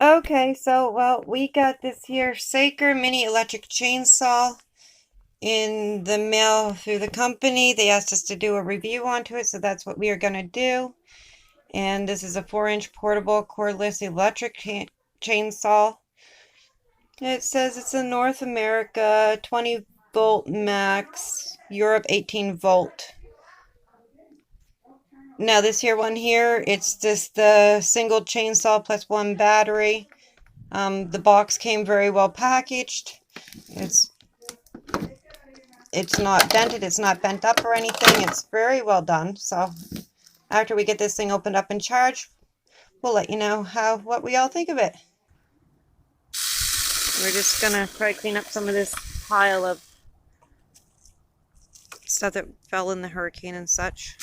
Okay, so well, we got this here Saker mini electric chainsaw in the mail through the company. They asked us to do a review onto it, so that's what we are going to do. And this is a 4-inch portable cordless electric chainsaw. It says it's a North America 20 volt max, Europe 18 volt. Now this here one here, it's just the single chainsaw plus one battery. The box came very well packaged. It's it's not dented, it's not bent up or anything. It's very well done. So after we get this thing opened up and charged, we'll let you know what we all think of it. We're just gonna try to clean up some of this pile of stuff that fell in the hurricane and such.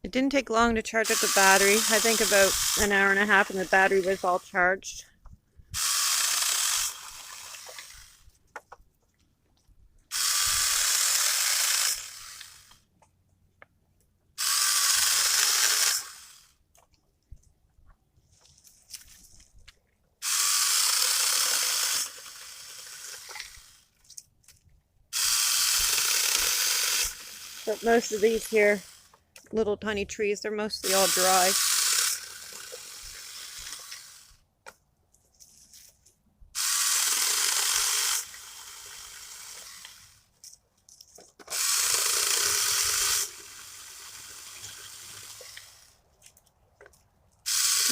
It didn't take long to charge up the battery. I think about an hour and a half and the battery was all charged. But most of these here little tiny trees, they're mostly all dry.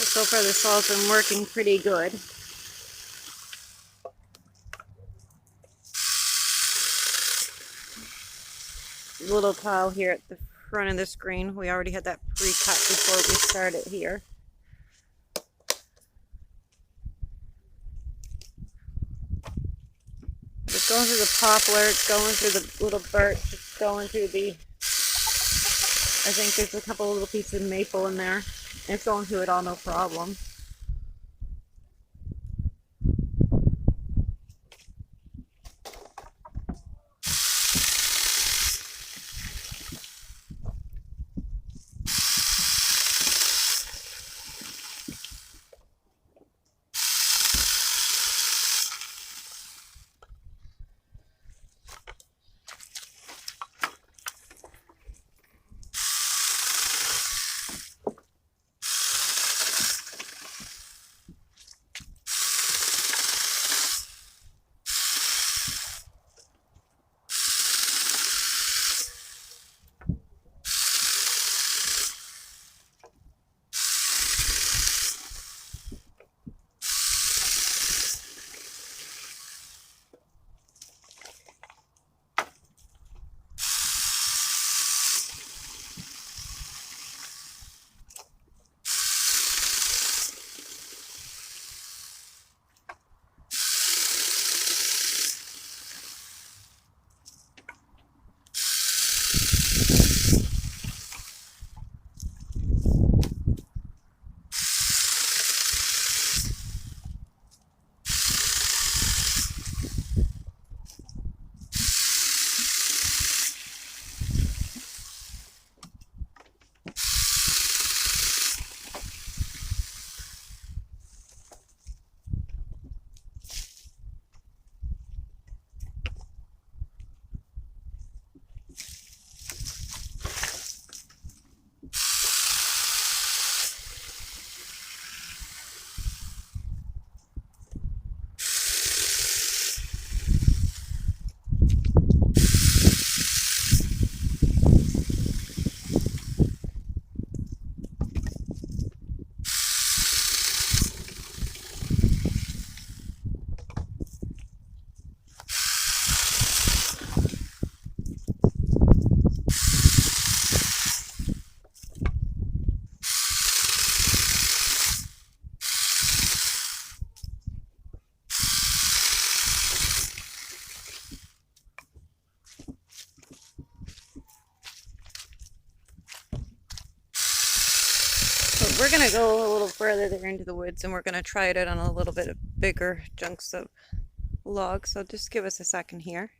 So far this saw's been working pretty good. Little tile here at the front of the screen. We already had that pre-cut before we started here. It's going through the poplar, it's going through the little birch, it's going through the, I think there's a couple little pieces of maple in there. It's going through it all no problem. But we're gonna go a little further there into the woods and we're gonna try it out on a little bit of bigger chunks of logs. So just give us a second here.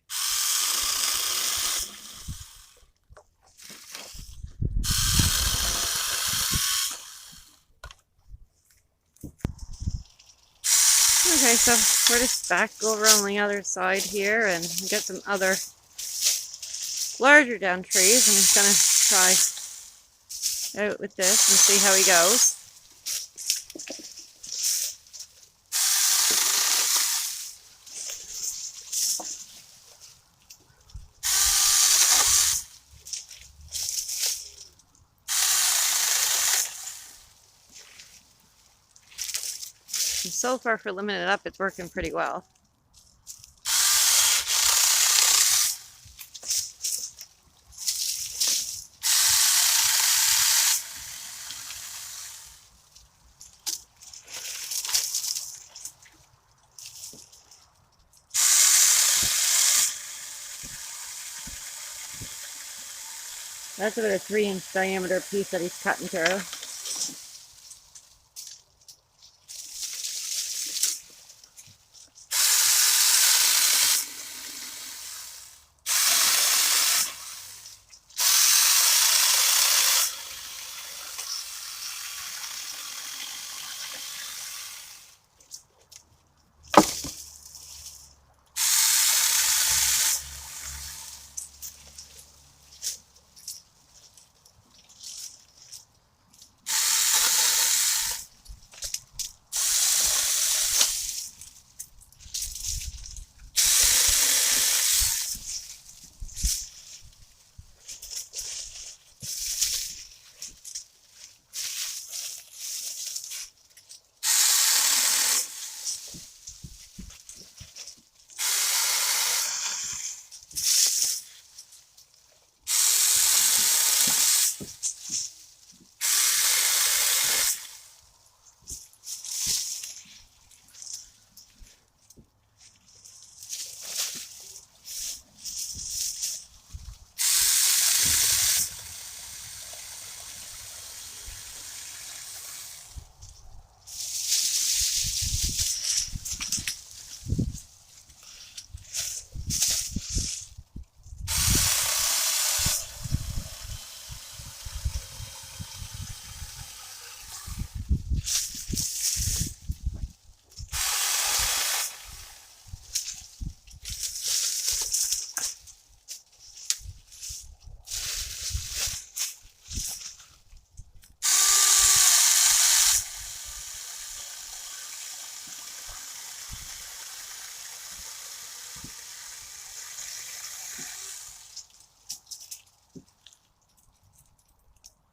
Okay, so we're just back over on the other side here and get some other larger down trees. I'm just gonna try out with this and see how he goes. And so far for limiting it up, it's working pretty well. That's about a 3-inch diameter piece that he's cutting through.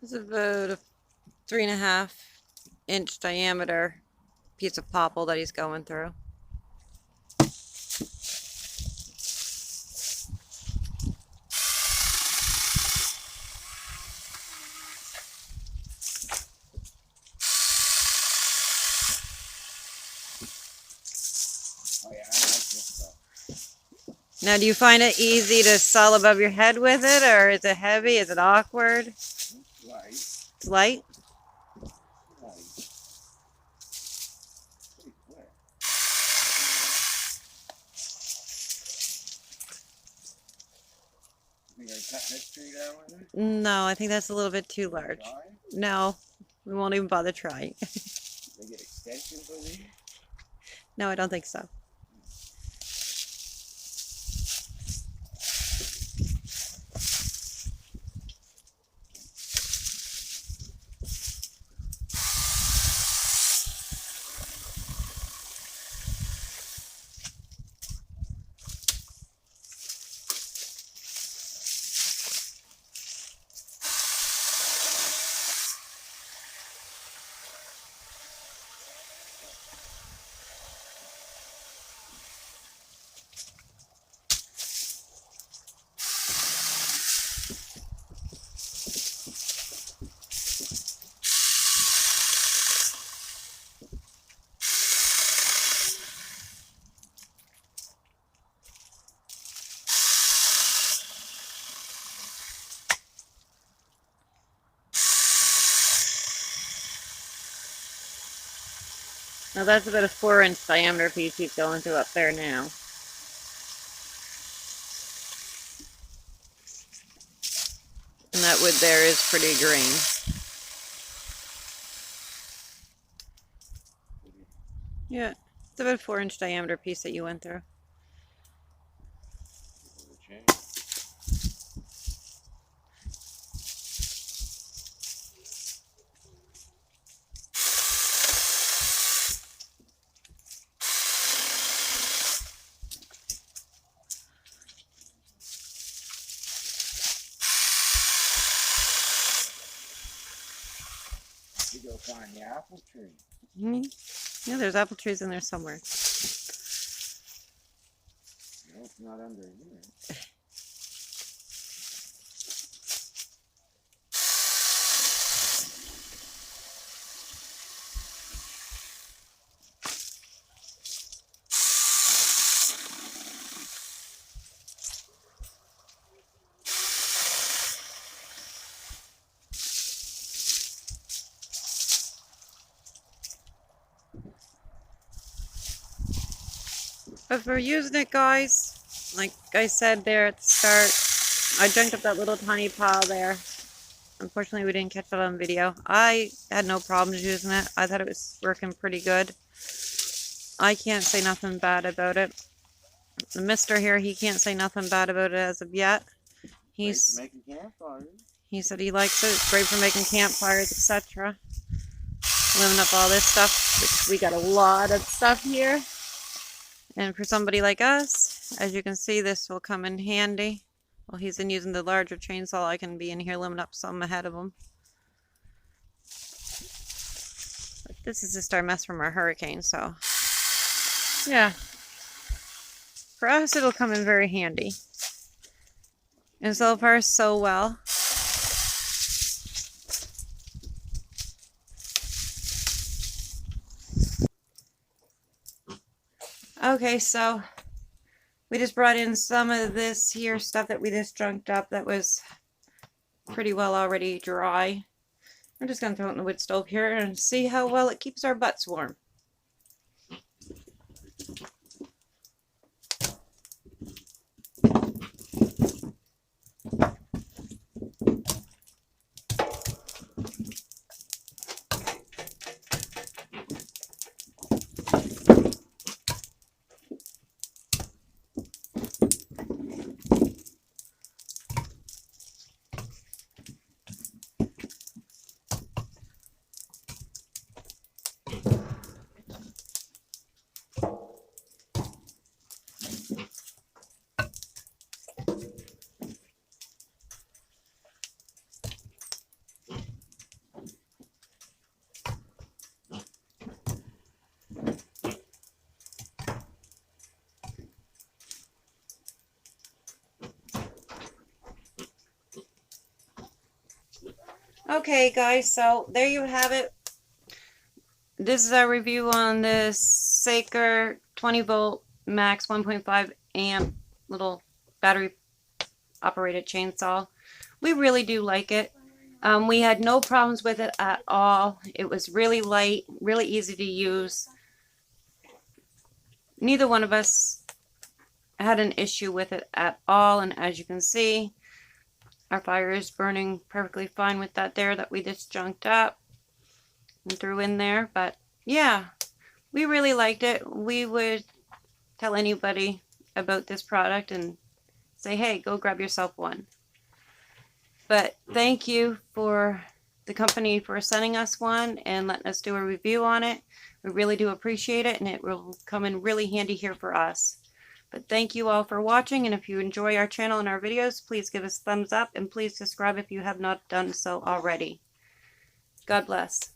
This is about a 3.5-inch diameter piece of popple that he's going through. Oh yeah, I like this stuff. Now, do you find it easy to saw above your head with it, or is it heavy? Is it awkward? Light. It's light? Light. Pretty quick. You think I cut this tree down with it? No, I think that's a little bit too large. Try? No, we won't even bother trying. They get extensions with these? No, I don't think so. Now that's about a 4-inch diameter piece he's going through up there now. And that wood there is pretty green. Yeah. It's about a 4-inch diameter piece that you went through. You go find the apple tree. Yeah, there's apple trees in there somewhere. No, it's not under here. But for using it, guys, like I said there at the start, I junked up that little tiny pile there. Unfortunately, we didn't catch that on video. I had no problems using it. I thought it was working pretty good. I can't say nothing bad about it. The mister here, he can't say nothing bad about it as of yet. He's making campfires. He said he likes it. It's great for making campfires, etc. Living up all this stuff, which we got a lot of stuff here. And for somebody like us, as you can see, this will come in handy. While he's in using the larger chainsaw, I can be in here limbing up some ahead of him. But this is just our mess from our hurricane, so yeah. For us, it'll come in very handy. And so far, so well. Okay, so we just brought in some of this here stuff that we just junked up that was pretty well already dry. I'm just going to throw it in the wood stove here and see how well it keeps our butts warm. Okay, guys, so there you have it. This is our review on this Saker 20-volt max 1.5 amp little battery operated chainsaw. We really do like it. We had no problems with it at all. It was really light, really easy to use. Neither one of us had an issue with it at all, and as you can see, our fire is burning perfectly fine with that there that we just junked up and threw in there. But yeah, we really liked it. We would tell anybody about this product and say, hey, go grab yourself one. But thank you for the company for sending us one and letting us do a review on it. We really do appreciate it, and it will come in really handy here for us. But thank you all for watching, and if you enjoy our channel and our videos, please give us a thumbs up, and please subscribe if you have not done so already. God bless.